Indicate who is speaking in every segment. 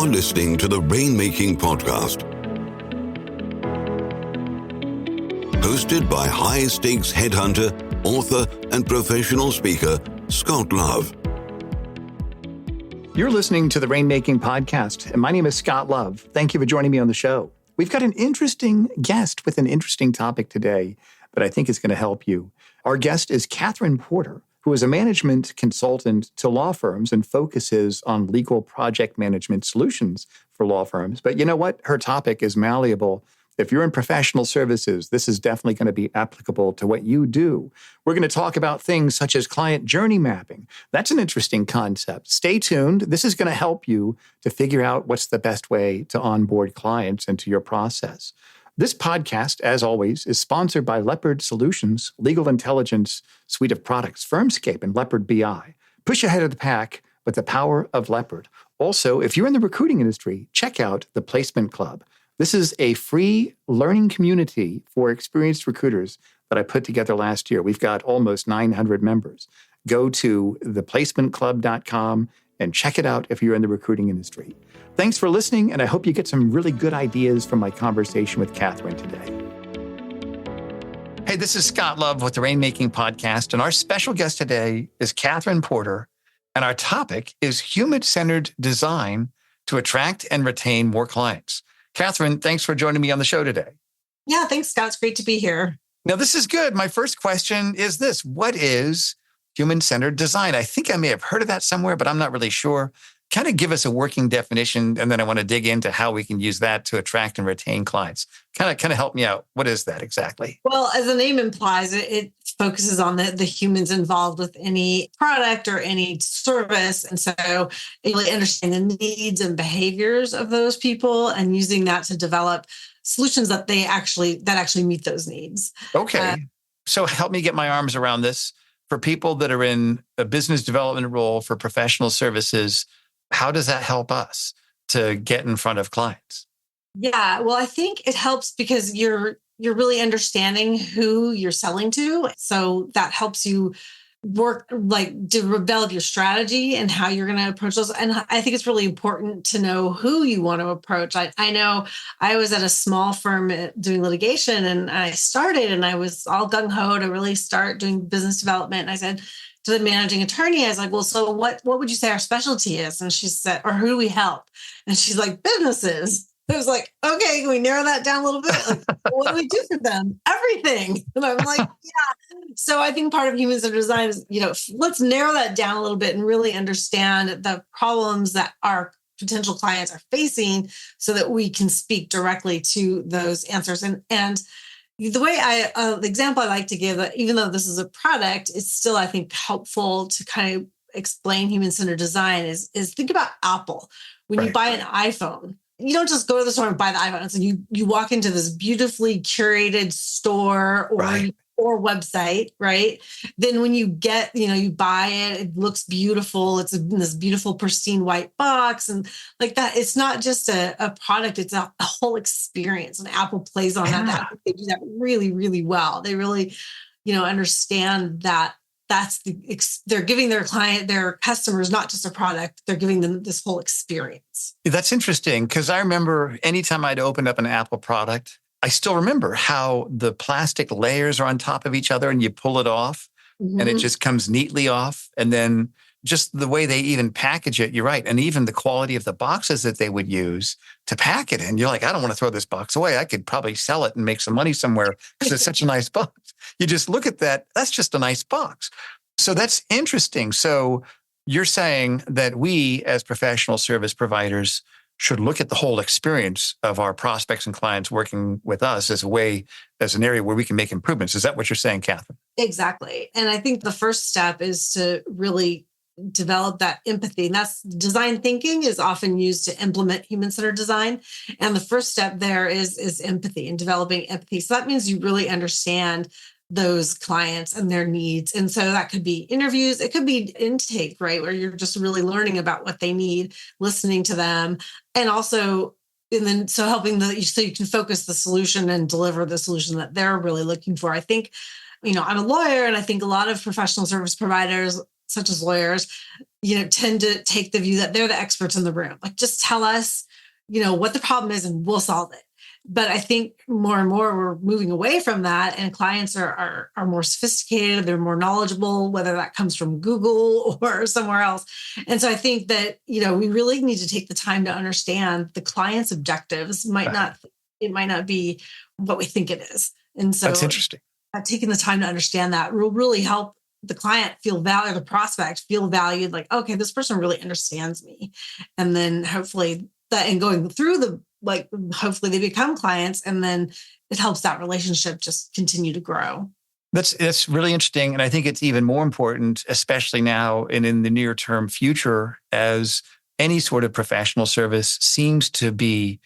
Speaker 1: You're listening to the Rainmaking Podcast, hosted by high-stakes headhunter, author, and professional speaker, Scott Love.
Speaker 2: You're listening to the Rainmaking Podcast, and my name is Scott Love. Thank you for joining me on the show. We've got an interesting guest with an interesting topic today that I think is going to help you. Our guest is Katherine Porter, who is a management consultant to law firms and focuses on legal project management solutions for law firms. But you know what? Her topic is malleable. If you're in professional services, this is definitely going to be applicable to what you do. We're going to talk about things such as client journey mapping. That's an interesting concept. Stay tuned. This is going to help you to figure out what's the best way to onboard clients into your process. This podcast, as always, is sponsored by Leopard Solutions, legal intelligence suite of products, Firmscape and Leopard BI. Push ahead of the pack with the power of Leopard. Also, if you're in the recruiting industry, check out the Placement Club. This is a free learning community for experienced recruiters that I put together last year. We've got almost 900 members. Go to theplacementclub.com and check it out if you're in the recruiting industry. Thanks for listening, and I hope you get some really good ideas from my conversation with Katherine today. Hey, this is Scott Love with the Rainmaking Podcast, and our special guest today is Katherine Porter, and our topic is human-centered design to attract and retain more clients. Katherine, thanks for joining me on the show today.
Speaker 3: Yeah, thanks, Scott. It's great to be here.
Speaker 2: Now, this is good. My first question is this. What is human-centered design? I think I may have heard of that somewhere, but I'm not really sure. Kind of give us a working definition, and then I want to dig into how we can use that to attract and retain clients. Kind of help me out. What is that exactly?
Speaker 3: Well, as the name implies, it focuses on the humans involved with any product or any service. And so really understanding the needs and behaviors of those people and using that to develop solutions that actually meet those needs.
Speaker 2: Okay. So help me get my arms around this. For people that are in a business development role for professional services, how does that help us to get in front of clients?
Speaker 3: Yeah, well, I think it helps because you're really understanding who you're selling to. So that helps you work to develop your strategy and how you're going to approach those. And I think it's really important to know who you want to approach. I know I was at a small firm doing litigation, and I started and I was all gung-ho to really start doing business development. And I said to the managing attorney, I was like, well, so what would you say our specialty is? And she said, or who do we help? And she's like, businesses. I was like, okay, can we narrow that down a little bit? Like, what do we do for them? Everything. And I'm like, yeah. So I think part of human-centered design is, let's narrow that down a little bit and really understand the problems that our potential clients are facing so that we can speak directly to those answers. And the way the example I like to give, even though this is a product, it's still, I think, helpful to kind of explain human-centered design is think about Apple. When you buy an iPhone, you don't just go to the store and buy the iPhone. So you walk into this beautifully curated store or website, right? Then when you get, you buy it, it looks beautiful. It's in this beautiful, pristine white box. And like that, it's not just a product, it's a whole experience. And Apple plays on that. They do that really, really well. They really, understand that they're giving their customers not just a product, they're giving them this whole experience.
Speaker 2: That's interesting because I remember anytime I'd opened up an Apple product, I still remember how the plastic layers are on top of each other and you pull it off and it just comes neatly off. And then just the way they even package it, you're right. And even the quality of the boxes that they would use to pack it in. You're like, I don't want to throw this box away. I could probably sell it and make some money somewhere because it's such a nice box. You just look at that. That's just a nice box. So that's interesting. So you're saying that we as professional service providers should look at the whole experience of our prospects and clients working with us as an area where we can make improvements. Is that what you're saying, Katherine?
Speaker 3: Exactly. And I think the first step is to really develop that empathy. And that's design thinking is often used to implement human-centered design. And the first step there is empathy and developing empathy. So that means you really understand those clients and their needs. And so that could be interviews. It could be intake, right? Where you're just really learning about what they need, listening to them. And also, so helping so you can focus the solution and deliver the solution that they're really looking for. I think, I'm a lawyer, and I think a lot of professional service providers, such as lawyers, tend to take the view that they're the experts in the room. Like, just tell us, what the problem is and we'll solve it. But I think more and more we're moving away from that, and clients are more sophisticated. They're more knowledgeable, whether that comes from Google or somewhere else. And so I think that, we really need to take the time to understand the client's objectives. It might not be what we think it is. And so
Speaker 2: that's interesting.
Speaker 3: Taking the time to understand that will really help the client feel valued, the prospect feel valued, like, okay, this person really understands me. And then hopefully going through hopefully they become clients, and then it helps that relationship just continue to grow.
Speaker 2: That's really interesting. And I think it's even more important, especially now and in the near term future, as any sort of professional service seems to be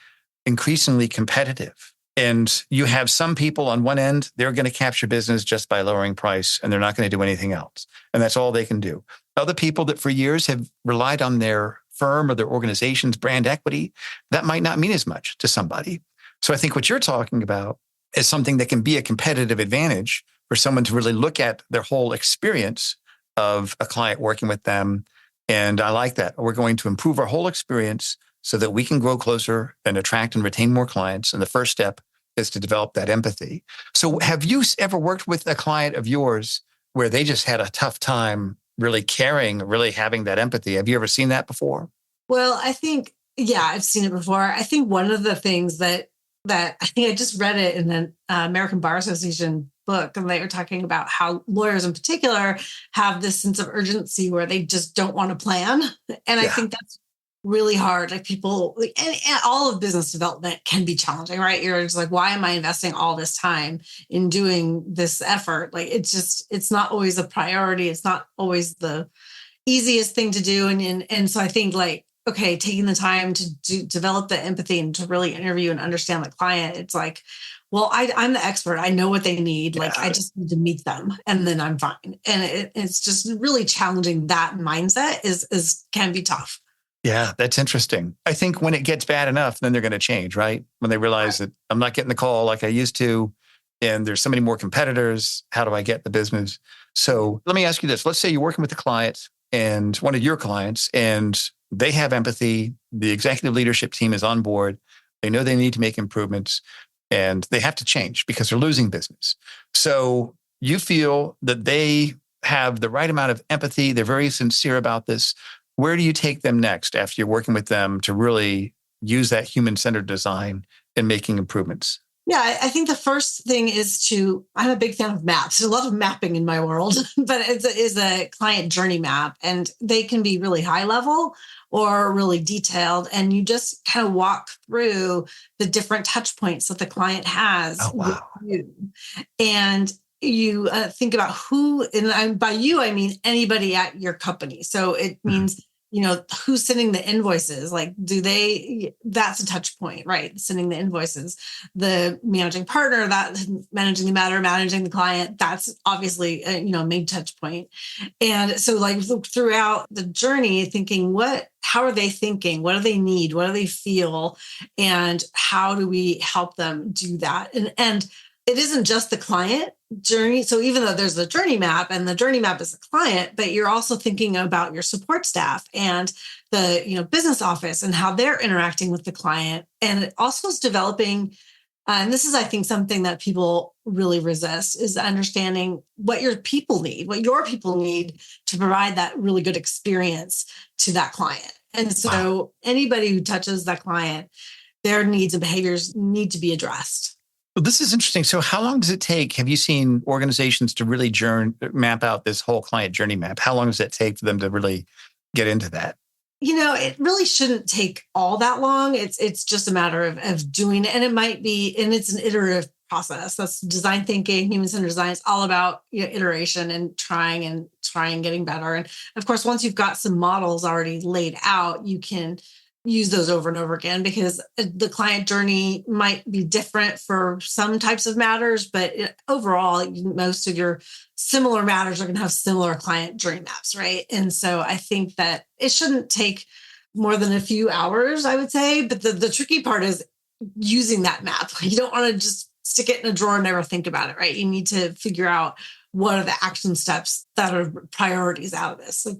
Speaker 2: increasingly competitive. And you have some people on one end, they're going to capture business just by lowering price, and they're not going to do anything else. And that's all they can do. Other people that for years have relied on their firm or their organization's brand equity, that might not mean as much to somebody. So I think what you're talking about is something that can be a competitive advantage for someone to really look at their whole experience of a client working with them. And I like that. We're going to improve our whole experience so that we can grow closer and attract and retain more clients. And the first step is to develop that empathy. So have you ever worked with a client of yours where they just had a tough time really caring, really having that empathy? Have you ever seen that before?
Speaker 3: Well, I think, I've seen it before. I think one of the things that I think I just read it in an American Bar Association book, and they were talking about how lawyers in particular have this sense of urgency where they just don't want to plan. And I think that's really hard. Like, people, and all of business development can be challenging, right? You're just like, why am I investing all this time in doing this effort? Like, it's not always a priority. It's not always the easiest thing to do. And so I think, like, okay, taking the time to develop the empathy and to really interview and understand the client. It's like, well, I'm the expert. I know what they need. Like, I just need to meet them and then I'm fine. And it's just really challenging. That mindset can be tough.
Speaker 2: Yeah, that's interesting. I think when it gets bad enough, then they're going to change, right? When they realize that I'm not getting the call like I used to, and there's so many more competitors, how do I get the business? So let me ask you this. Let's say you're working with a client, and one of your clients, and they have empathy. The executive leadership team is on board. They know they need to make improvements, and they have to change because they're losing business. So you feel that they have the right amount of empathy. They're very sincere about this. Where do you take them next after you're working with them to really use that human-centered design in making improvements?
Speaker 3: Yeah, I think the first thing is I'm a big fan of maps. There's a lot of mapping in my world, but it's a client journey map, and they can be really high level or really detailed. And you just kind of walk through the different touch points that the client has with you. And you think about who, and by you, I mean anybody at your company. So it means, who's sending the invoices? Like, that's a touch point, right? Sending the invoices, the managing partner, that managing the matter, managing the client, that's obviously a main touch point. And so, like, throughout the journey, thinking how are they thinking? What do they need? What do they feel? And how do we help them do that? And it isn't just the client journey. So even though there's the journey map, and the journey map is the client, but you're also thinking about your support staff and the business office and how they're interacting with the client. And it also is developing, and this is, I think, something that people really resist, is understanding what your people need to provide that really good experience to that client. And so anybody who touches that client, their needs and behaviors need to be addressed.
Speaker 2: Well, this is interesting. So how long does it take? Have you seen organizations to really map out this whole client journey map? How long does it take for them to really get into that?
Speaker 3: It really shouldn't take all that long. It's just a matter of doing it. And it might be, and it's an iterative process. That's design thinking, human-centered design. It's all about iteration and trying, getting better. And of course, once you've got some models already laid out, you can use those over and over again, because the client journey might be different for some types of matters, but overall, most of your similar matters are going to have similar client journey maps, right? And so I think that it shouldn't take more than a few hours, I would say. But the tricky part is using that map. You don't want to just stick it in a drawer and never think about it, right? You need to figure out what are the action steps that are priorities out of this. Like,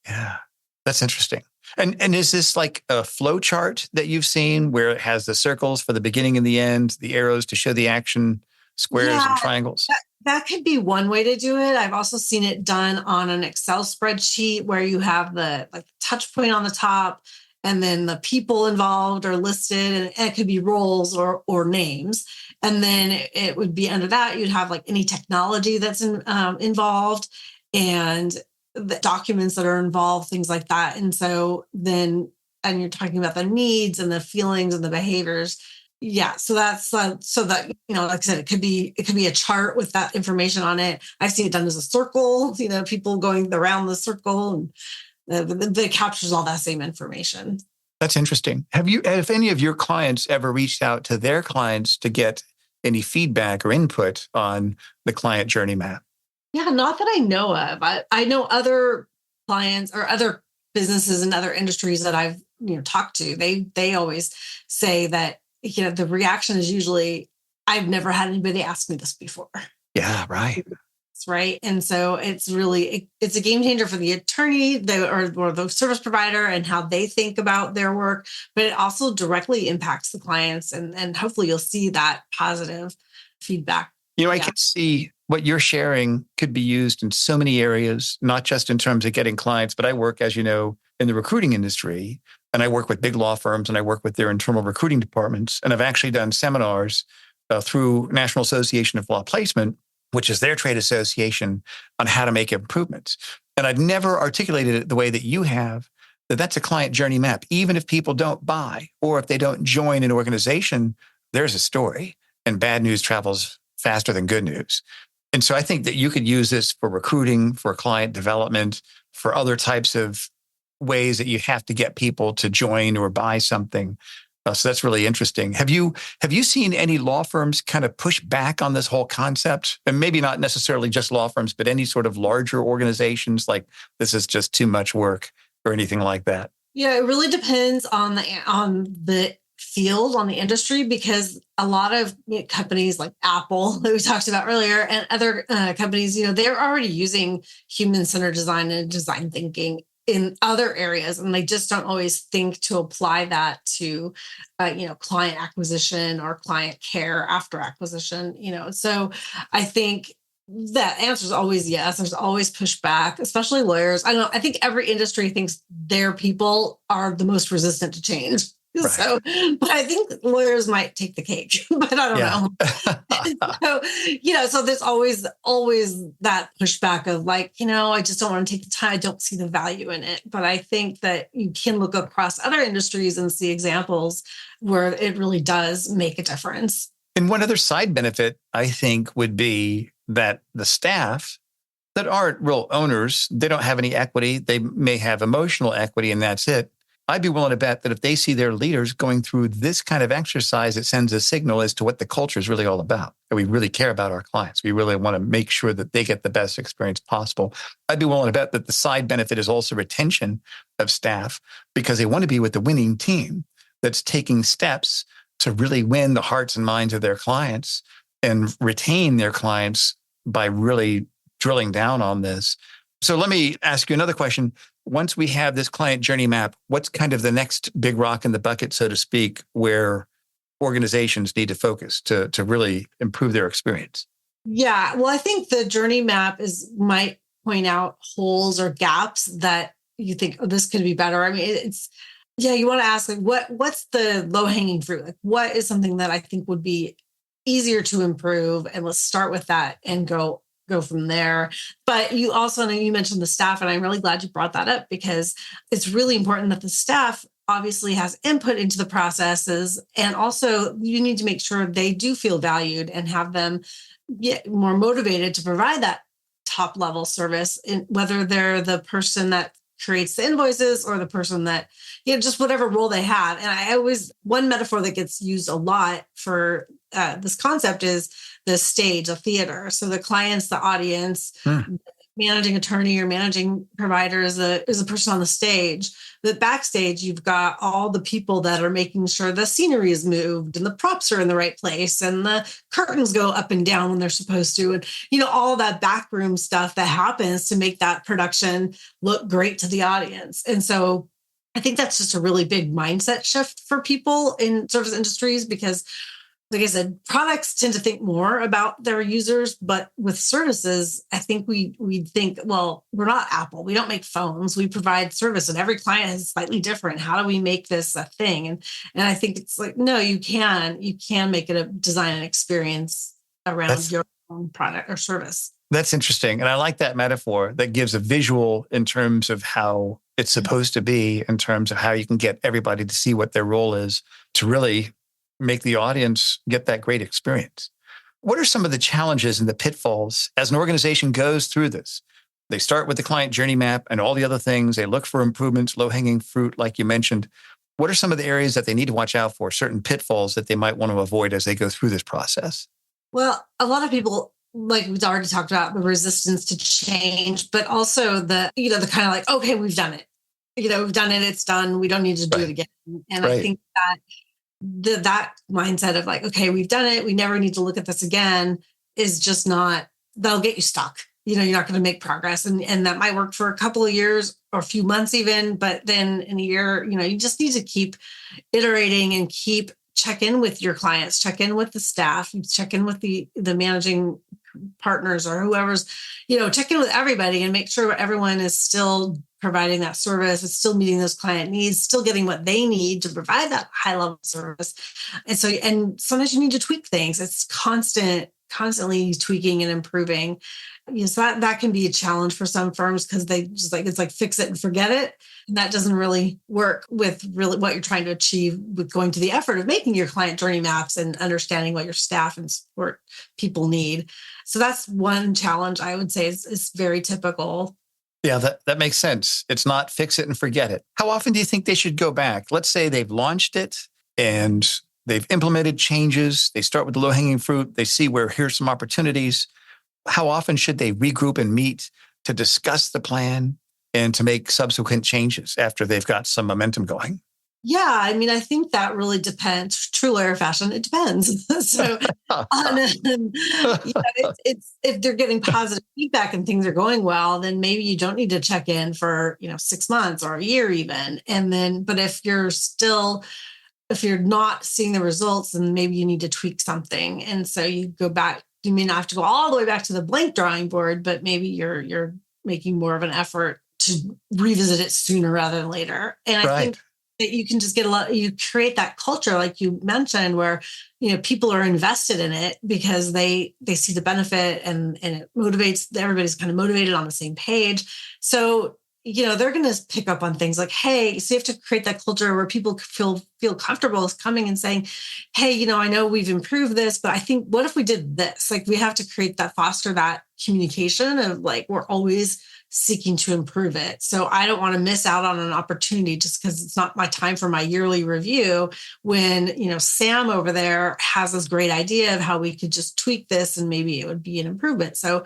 Speaker 2: Yeah, that's interesting. And is this like a flow chart that you've seen where it has the circles for the beginning and the end, the arrows to show the action, squares and
Speaker 3: Yeah,
Speaker 2: triangles?
Speaker 3: that could be one way to do it. I've also seen it done on an Excel spreadsheet where you have the like touch point on the top and then the people involved are listed and it could be roles or names. And then it would be under that, you'd have like any technology that's involved and the documents that are involved, things like that. And so then, and you're talking about the needs and the feelings and the behaviors. Yeah. So that's so that, like I said, it could be a chart with that information on it. I've seen it done as a circle, people going around the circle and that captures all that same information.
Speaker 2: That's interesting. Have any of your clients ever reached out to their clients to get any feedback or input on the client journey map?
Speaker 3: Yeah, not that I know of. I know other clients or other businesses and other industries that I've talked to. They always say that the reaction is usually, I've never had anybody ask me this before.
Speaker 2: Yeah, right.
Speaker 3: Right. And so it's really, it's a game changer for the attorney or the service provider and how they think about their work, but it also directly impacts the clients and hopefully you'll see that positive feedback.
Speaker 2: I can see what you're sharing could be used in so many areas, not just in terms of getting clients, but I work, as you know, in the recruiting industry, and I work with big law firms and I work with their internal recruiting departments. And I've actually done seminars through National Association of Law Placement, which is their trade association, on how to make improvements. And I've never articulated it the way that you have, that's a client journey map. Even if people don't buy or if they don't join an organization, there's a story, and bad news travels faster than good news. And so I think that you could use this for recruiting, for client development, for other types of ways that you have to get people to join or buy something. So that's really interesting. Have you seen any law firms kind of push back on this whole concept? And maybe not necessarily just law firms, but any sort of larger organizations like this is just too much work or anything like that?
Speaker 3: Yeah, it really depends on the field, on the industry, because a lot of companies like Apple that we talked about earlier and other companies, they're already using human-centered design and design thinking in other areas, and they just don't always think to apply that to, client acquisition or client care after acquisition. So I think that answer is always yes. There's always pushback, especially lawyers. I think every industry thinks their people are the most resistant to change. Right. So, but I think lawyers might take the cake, but I don't know. So there's always that pushback of like, I just don't want to take the time. I don't see the value in it. But I think that you can look across other industries and see examples where it really does make a difference.
Speaker 2: And one other side benefit, I think, would be that the staff that aren't real owners, they don't have any equity. They may have emotional equity, and that's it. I'd be willing to bet that if they see their leaders going through this kind of exercise, it sends a signal as to what the culture is really all about. That we really care about our clients. We really want to make sure that they get the best experience possible. I'd be willing to bet that the side benefit is also retention of staff because they want to be with the winning team that's taking steps to really win the hearts and minds of their clients and retain their clients by really drilling down on this. So let me ask you another question. Once we have this client journey map, what's kind of the next big rock in the bucket, so to speak, where organizations need to focus to really improve their experience?
Speaker 3: Yeah, well, I think the journey map might point out holes or gaps that you think, oh, this could be better. I mean, you want to ask like, what's the low hanging fruit? Like, what is something that I think would be easier to improve? And let's start with that and go from there. But you also, and you mentioned the staff, and I'm really glad you brought that up because it's really important that the staff obviously has input into the processes. And also you need to make sure they do feel valued and have them get more motivated to provide that top level service, whether they're the person that creates the invoices or the person that, just whatever role they have. And one metaphor that gets used a lot for this concept is the stage, the theater. So the client's the audience, managing attorney or managing provider is a person on the stage. But backstage, you've got all the people that are making sure the scenery is moved and the props are in the right place and the curtains go up and down when they're supposed to. And, all that backroom stuff that happens to make that production look great to the audience. And so I think that's just a really big mindset shift for people in service industries because, like I said, products tend to think more about their users, but with services, I think we think, well, we're not Apple. We don't make phones. We provide service, and every client is slightly different. How do we make this a thing? And I think it's like, no, you can make it a design and experience around your own product or service.
Speaker 2: That's interesting. And I like that metaphor that gives a visual in terms of how it's supposed to be, in terms of how you can get everybody to see what their role is to really make the audience get that great experience. What are some of the challenges and the pitfalls as an organization goes through this? They start with the client journey map and all the other things. They look for improvements, low-hanging fruit, like you mentioned. What are some of the areas that they need to watch out for, certain pitfalls that they might want to avoid as they go through this process?
Speaker 3: Well, a lot of people, like we've already talked about, the resistance to change, but also the kind of like, okay, we've done it. We've done it. It's done. We don't need to do it again. And I think that that mindset of like, okay, we've done it. We never need to look at this again is just not, that'll get you stuck. You're not going to make progress. And that might work for a couple of years or a few months even, but then in a year, you just need to keep iterating and check in with your clients, check in with the staff, check in with the managing partners or whoever's, check in with everybody and make sure everyone is still providing that service, is still meeting those client needs, still getting what they need to provide that high level service. And sometimes you need to tweak things. It's constantly tweaking and improving. So that can be a challenge for some firms because they just it's like fix it and forget it. And that doesn't really work with really what you're trying to achieve with going to the effort of making your client journey maps and understanding what your staff and support people need. So that's one challenge I would say is very typical.
Speaker 2: Yeah, that makes sense. It's not fix it and forget it. How often do you think they should go back? Let's say they've launched it and they've implemented changes. They start with the low-hanging fruit. They see where here's some opportunities. How often should they regroup and meet to discuss the plan and to make subsequent changes after they've got some momentum going?
Speaker 3: Yeah, I think that really depends. True lawyer fashion, it depends. So, it's if they're getting positive feedback and things are going well, then maybe you don't need to check in for 6 months or a year even. And then, but if you're not seeing the results, then maybe you need to tweak something. And so you go back. You may not have to go all the way back to the blank drawing board, but maybe you're making more of an effort to revisit it sooner rather than later. And I think that you can just you create that culture, like you mentioned, where, people are invested in it because they see the benefit and it motivates, everybody's kind of motivated on the same page. So, they're going to pick up on things like, hey, so you have to create that culture where people feel comfortable coming and saying, hey, I know we've improved this, but I think, what if we did this? Like, we have to foster that communication of like, we're always seeking to improve it. So I don't want to miss out on an opportunity just because it's not my time for my yearly review when, Sam over there has this great idea of how we could just tweak this and maybe it would be an improvement. So,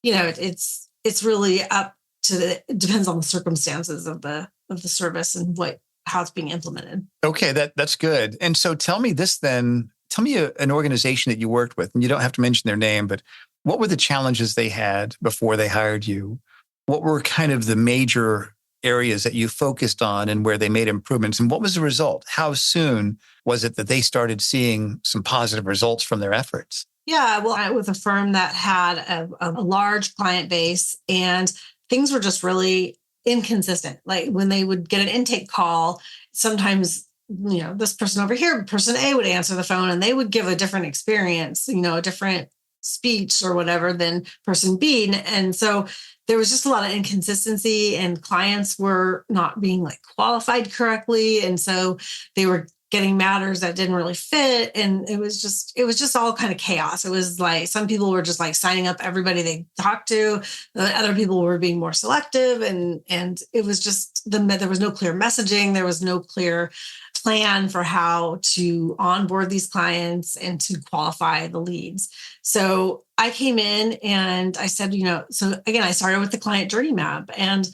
Speaker 3: it's really up to it depends on the circumstances of the service and how it's being implemented.
Speaker 2: Okay, that's good. And so tell me this then. Tell me an organization that you worked with, and you don't have to mention their name, but what were the challenges they had before they hired you? What were kind of the major areas that you focused on and where they made improvements? And what was the result? How soon was it that they started seeing some positive results from their efforts?
Speaker 3: Yeah, well, I was a firm that had a large client base and things were just really inconsistent. Like when they would get an intake call, sometimes, this person over here, person A would answer the phone and they would give a different experience, a different speech or whatever than person B. And so there was just a lot of inconsistency and clients were not being qualified correctly. And so they were getting matters that didn't really fit. And it was just all kind of chaos. It was like, some people were just signing up everybody they talked to. The other people were being more selective. And it was just there was no clear messaging. There was no clear plan for how to onboard these clients and to qualify the leads. So I came in and I said, so again, I started with the client journey map, and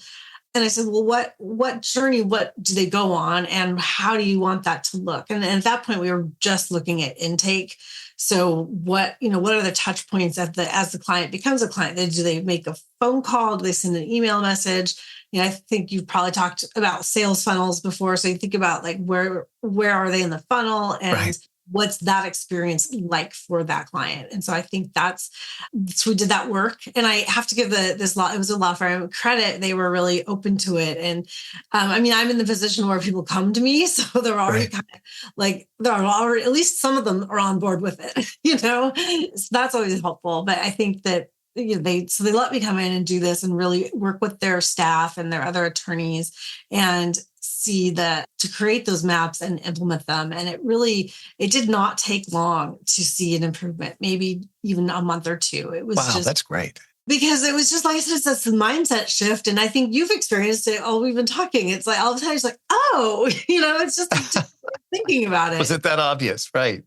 Speaker 3: I said, well, what journey, what do they go on, and how do you want that to look? And at that point, we were just looking at intake. So what are the touch points as the client becomes a client? Do they make a phone call? Do they send an email message? I think you've probably talked about sales funnels before. So you think about like, where are they in the funnel, and right, what's that experience like for that client? And so I think so we did that work, and I have to give it was a law firm credit. They were really open to it. And I'm in the position where people come to me, so they're already kind of like, at least some of them are on board with it, so that's always helpful. But I think that they let me come in and do this and really work with their staff and their other attorneys and see to create those maps and implement them. And it did not take long to see an improvement, maybe even a month or two. It was
Speaker 2: that's great.
Speaker 3: Because it was just like I said, it's a mindset shift. And I think you've experienced it. We've been talking. It's like all the time, it's like, it's just like thinking about it.
Speaker 2: Was it that obvious? Right.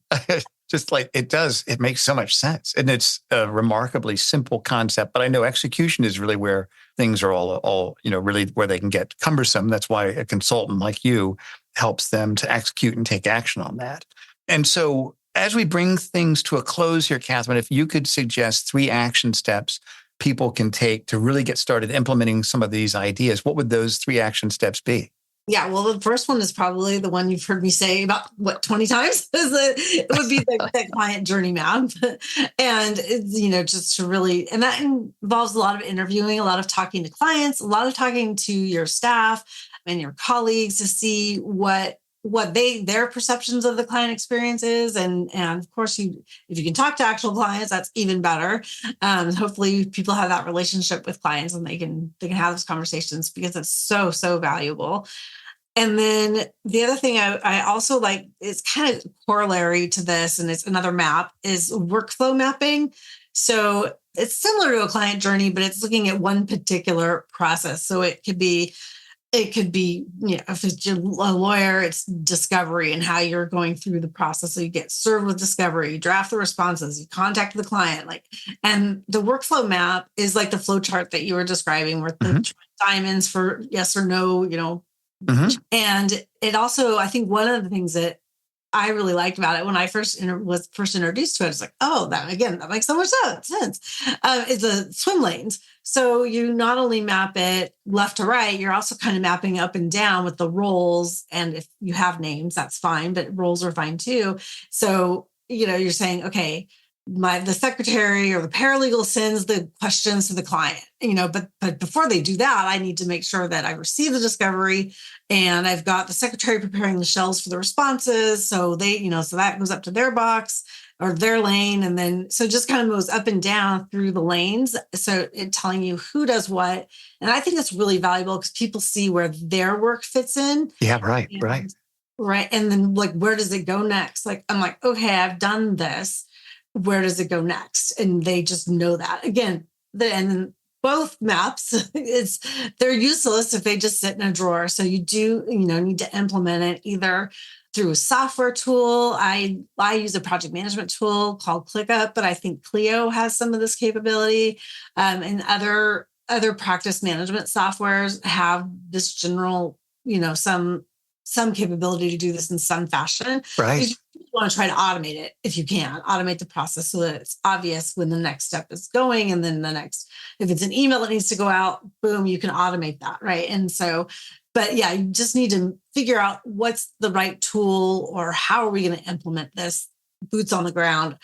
Speaker 2: Just like it makes so much sense. And it's a remarkably simple concept, but I know execution is really where things are all really where they can get cumbersome. That's why a consultant like you helps them to execute and take action on that. And so as we bring things to a close here, Katherine, if you could suggest 3 action steps people can take to really get started implementing some of these ideas, what would those 3 action steps be?
Speaker 3: Yeah, well, the first one is probably the one you've heard me say about 20 times. It would be the client journey map, and just to really, and that involves a lot of interviewing, a lot of talking to clients, a lot of talking to your staff and your colleagues to see what their perceptions of the client experience is, and of course, if you can talk to actual clients, that's even better. Hopefully, people have that relationship with clients, and they can have those conversations, because it's so valuable. And then the other thing I also like is kind of corollary to this, and it's another map, is workflow mapping. So it's similar to a client journey, but it's looking at one particular process. So it could be, if it's a lawyer, it's discovery and how you're going through the process. So you get served with discovery, you draft the responses, you contact the client, and the workflow map is like the flow chart that you were describing, where the diamonds for yes or no, And it also, I think one of the things that I really liked about it when I was first introduced to it, it's like, that makes so much sense. Is the swim lanes. So you not only map it left to right, you're also kind of mapping up and down with the roles. And if you have names, that's fine, but roles are fine too. So, you're saying, okay, the secretary or the paralegal sends the questions to the client, but before they do that, I need to make sure that I receive the discovery and I've got the secretary preparing the shells for the responses. So so that goes up to their box or their lane. And then, so just kind of goes up and down through the lanes. So it telling you who does what. And I think that's really valuable because people see where their work fits in.
Speaker 2: Yeah, right.
Speaker 3: Right. And then where does it go next? I'm like, okay, I've done this. Where does it go next? And they just know that. Again, and both maps, they're useless if they just sit in a drawer. So you do, need to implement it either through a software tool. I use a project management tool called ClickUp, but I think Clio has some of this capability. And other practice management softwares have this general, some capability to do this in some fashion.
Speaker 2: Right.
Speaker 3: You want to try to automate it if you can, automate the process so that it's obvious when the next step is going. And then if it's an email that needs to go out, boom, you can automate that. Right. And so, but yeah, you just need to figure out what's the right tool or how are we going to implement this boots on the ground.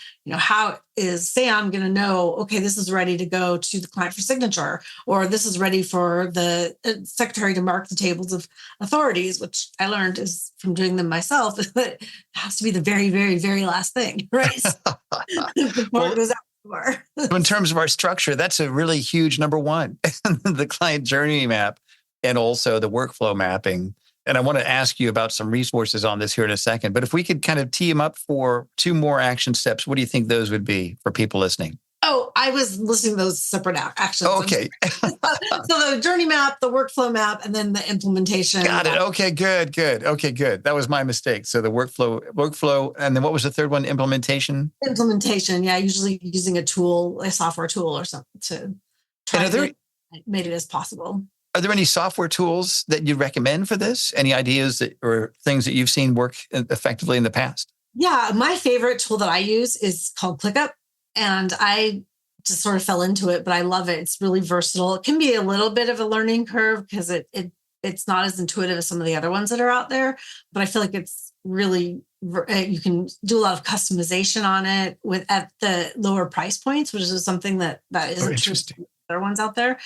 Speaker 3: Say I'm going to know, okay, this is ready to go to the client for signature, or this is ready for the secretary to mark the tables of authorities, which I learned is from doing them myself. It has to be the very, very, very last thing, right? Before it goes out the door.
Speaker 2: In terms of our structure, that's a really huge number one, the client journey map and also the workflow mapping. And I want to ask you about some resources on this here in a second. But if we could kind of tee them up for 2 more action steps, what do you think those would be for people listening?
Speaker 3: Oh, I was listing those separate actions.
Speaker 2: Okay.
Speaker 3: So the journey map, the workflow map, and then the implementation.
Speaker 2: Got it. Okay, good. Okay, good. That was my mistake. So the workflow, and then what was the third one? Implementation?
Speaker 3: Implementation. Yeah. Usually using a tool, a software tool or something to try to make it as possible.
Speaker 2: Are there any software tools that you recommend for this? Any ideas or things that you've seen work effectively in the past?
Speaker 3: Yeah. My favorite tool that I use is called ClickUp. And I just sort of fell into it, but I love it. It's really versatile. It can be a little bit of a learning curve because it's not as intuitive as some of the other ones that are out there, but I feel like it's really, you can do a lot of customization on it at the lower price points, which is something that isn't true to other ones out there.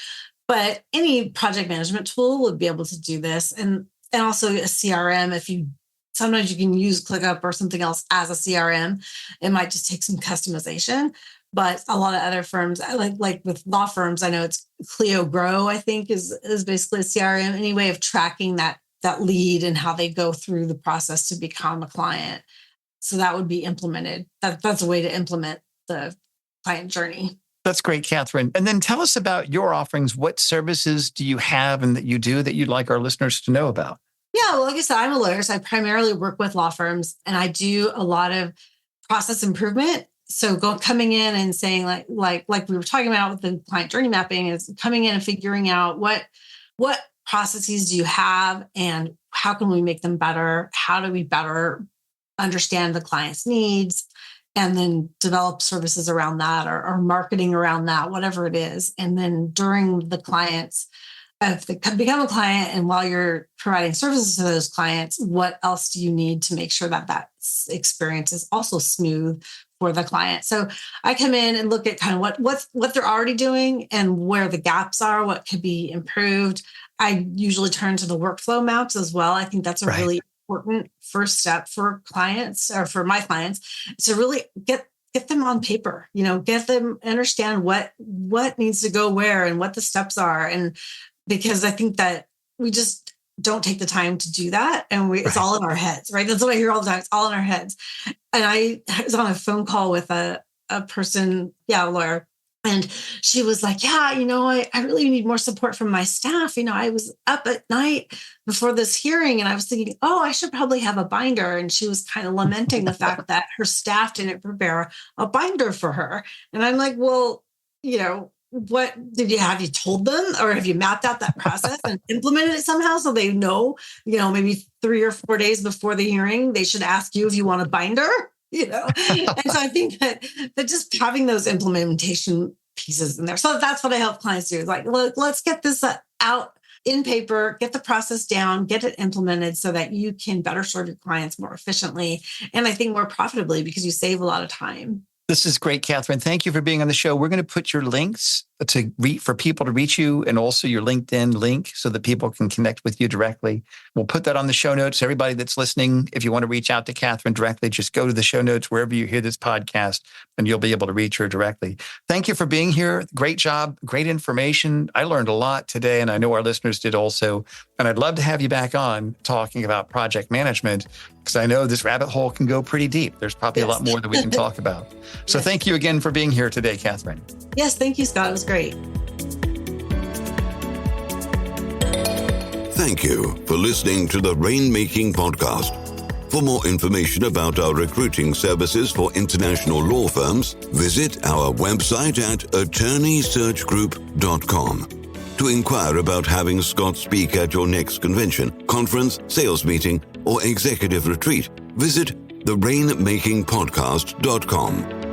Speaker 3: But any project management tool would be able to do this. And also a CRM, sometimes you can use ClickUp or something else as a CRM. It might just take some customization. But a lot of other firms, like with law firms, I know it's Clio Grow, I think, is basically a CRM, any way of tracking that lead and how they go through the process to become a client. So that would be implemented. That's a way to implement the client journey.
Speaker 2: That's great, Katherine. And then tell us about your offerings. What services do you have and that you do that you'd like our listeners to know about? Yeah,
Speaker 3: well, like I said, I'm a lawyer, so I primarily work with law firms, and I do a lot of process improvement. So coming in and saying like we were talking about with the client journey mapping, is coming in and figuring out what processes do you have and how can we make them better? How do we better understand the client's needs? And then develop services around that or marketing around that, whatever it is. And then during the clients, if they become a client and while you're providing services to those clients, what else do you need to make sure that experience is also smooth for the client? So I come in and look at kind of what they're already doing and where the gaps are, what could be improved. I usually turn to the workflow maps as well. I think that's a really important first step for clients or for my clients to really get them on paper, get them understand what needs to go where and what the steps are. And because I think that we just don't take the time to do that. And it's all in our heads, right? That's what I hear all the time. It's all in our heads. And I was on a phone call with a person, a lawyer. And she was like, I really need more support from my staff. I was up at night before this hearing and I was thinking, I should probably have a binder. And she was kind of lamenting the fact that her staff didn't prepare a binder for her. And I'm like, well, what have you told them or have you mapped out that process and implemented it somehow so they know, maybe 3 or 4 days before the hearing, they should ask you if you want a binder? And so I think that just having those implementation pieces in there. So that's what I help clients do. Like, look, let's get this out in paper, get the process down, get it implemented so that you can better serve your clients more efficiently. And I think more profitably because you save a lot of time.
Speaker 2: This is great, Katherine. Thank you for being on the show. We're going to put your links for people to reach you and also your LinkedIn link so that people can connect with you directly. We'll put that on the show notes. Everybody that's listening, if you want to reach out to Katherine directly, just go to the show notes wherever you hear this podcast and you'll be able to reach her directly. Thank you for being here. Great job. Great information. I learned a lot today and I know our listeners did also. And I'd love to have you back on talking about project management because I know this rabbit hole can go pretty deep. There's probably a lot more that we can talk about. So thank you again for being here today, Katherine.
Speaker 3: Yes, thank you, Scott. It was great.
Speaker 1: Thank you for listening to the Rainmaking Podcast. For more information about our recruiting services for international law firms, visit our website at attorneysearchgroup.com. To inquire about having Scott speak at your next convention, conference, sales meeting, or executive retreat, visit therainmakingpodcast.com.